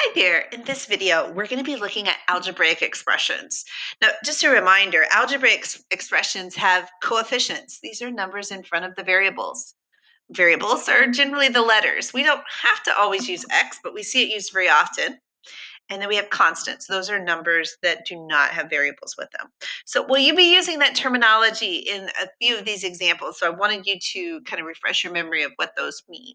Hi there. In this video, we're going to be looking at algebraic expressions. Now, just a reminder, algebraic expressions have coefficients. These are numbers in front of the variables. Variables are generally the letters. We don't have to always use x, but we see it used very often. And then we have constants. Those are numbers that do not have variables with them. So will you be using that terminology in a few of these examples? So I wanted you to kind of refresh your memory of what those mean.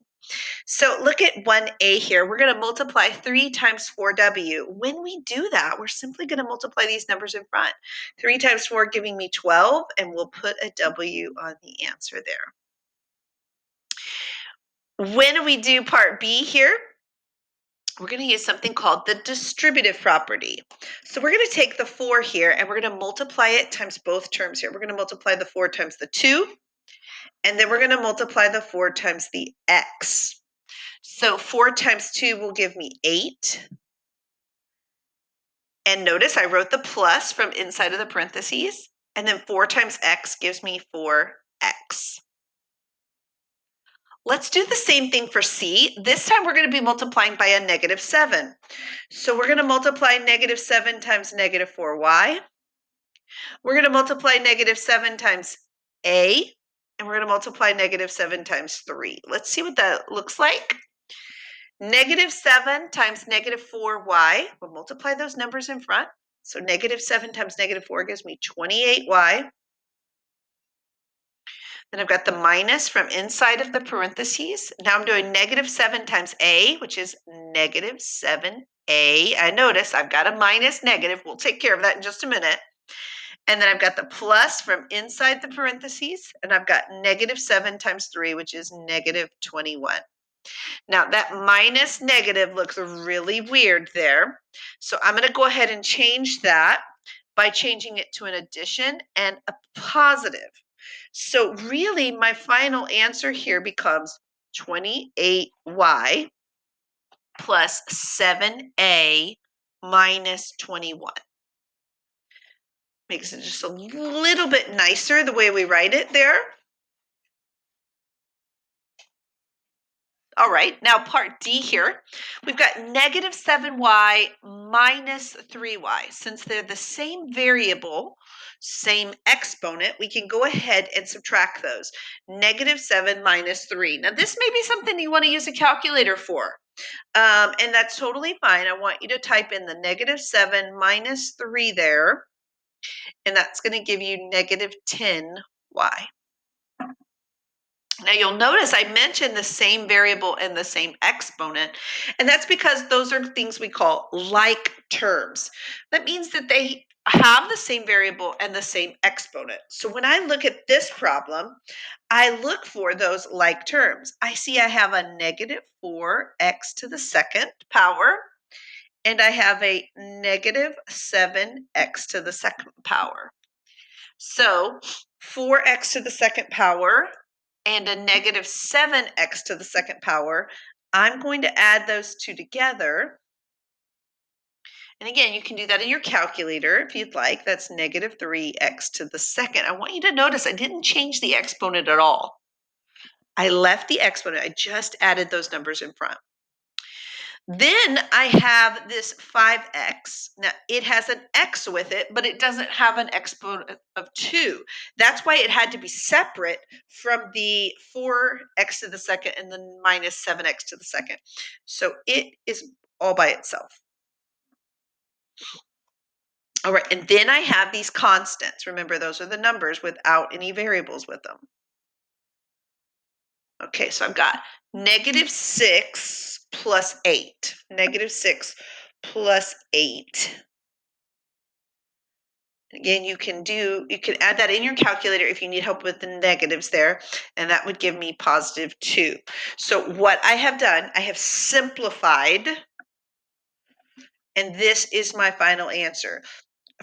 So look at 1a here. We're going to multiply 3 times 4w. When we do that, we're simply going to multiply these numbers in front. 3 times 4 giving me 12, and we'll put a w on the answer there. When we do part B here, we're going to use something called the distributive property. So we're going to take the 4 here, and we're going to multiply it times both terms here. We're going to multiply the 4 times the 2, and then we're going to multiply the 4 times the x. So 4 times 2 will give me 8. And notice I wrote the plus from inside of the parentheses. And then 4 times x gives me 4x. Let's do the same thing for c. This time we're going to be multiplying by a -7. So we're going to multiply -7 times -4y. We're going to multiply -7 times a. And we're going to multiply -7 times 3. Let's see what that looks like. -7 times -4y. We'll multiply those numbers in front. So -7 times -4 gives me 28y. Then I've got the minus from inside of the parentheses. Now I'm doing -7 times a, which is -7a. I notice I've got a minus negative. We'll take care of that in just a minute. And then I've got the plus from inside the parentheses. And I've got -7 times 3, which is -21. Now that minus negative looks really weird there. So I'm going to go ahead and change that by changing it to an addition and a positive. So really my final answer here becomes 28y plus 7a minus 21. Makes it just a little bit nicer the way we write it there. All right, now part D here, we've got -7y minus 3y. Since they're the same variable, same exponent, we can go ahead and subtract those. -7 minus 3. Now this may be something you want to use a calculator for, and that's totally fine. I want you to type in the -7 minus 3 there, and that's going to give you -10y. Now you'll notice I mentioned the same variable and the same exponent, and that's because those are things we call like terms. That means that they have the same variable and the same exponent. So when I look at this problem, I look for those like terms. I see I have a -4x to the second power, and I have a -7x to the second power. So 4x to the second power and a -7x to the second power, I'm going to add those two together. And again, you can do that in your calculator if you'd like. That's -3x to the second. I want you to notice I didn't change the exponent at all. I left the exponent. I just added those numbers in front. Then I have this 5x. Now it has an x with it, but it doesn't have an exponent of 2. That's why it had to be separate from the 4x to the second and the -7x to the second. So it is all by itself. All right, and then I have these constants. Remember, those are the numbers without any variables with them. Okay, so I've got -6 plus 8. -6 plus 8. Again, you can add that in your calculator if you need help with the negatives there, and that would give me +2. So what I have done, I have simplified, and this is my final answer.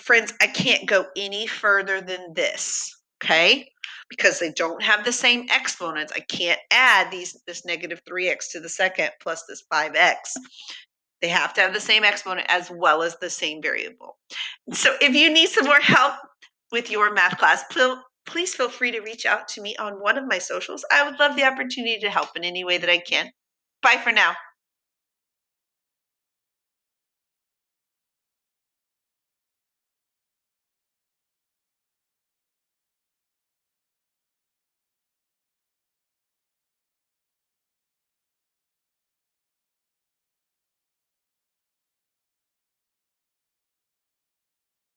Friends, I can't go any further than this, okay? Because they don't have the same exponents. I can't add this -3x to the second plus this 5x. They have to have the same exponent as well as the same variable. So if you need some more help with your math class, please feel free to reach out to me on one of my socials. I would love the opportunity to help in any way that I can. Bye for now.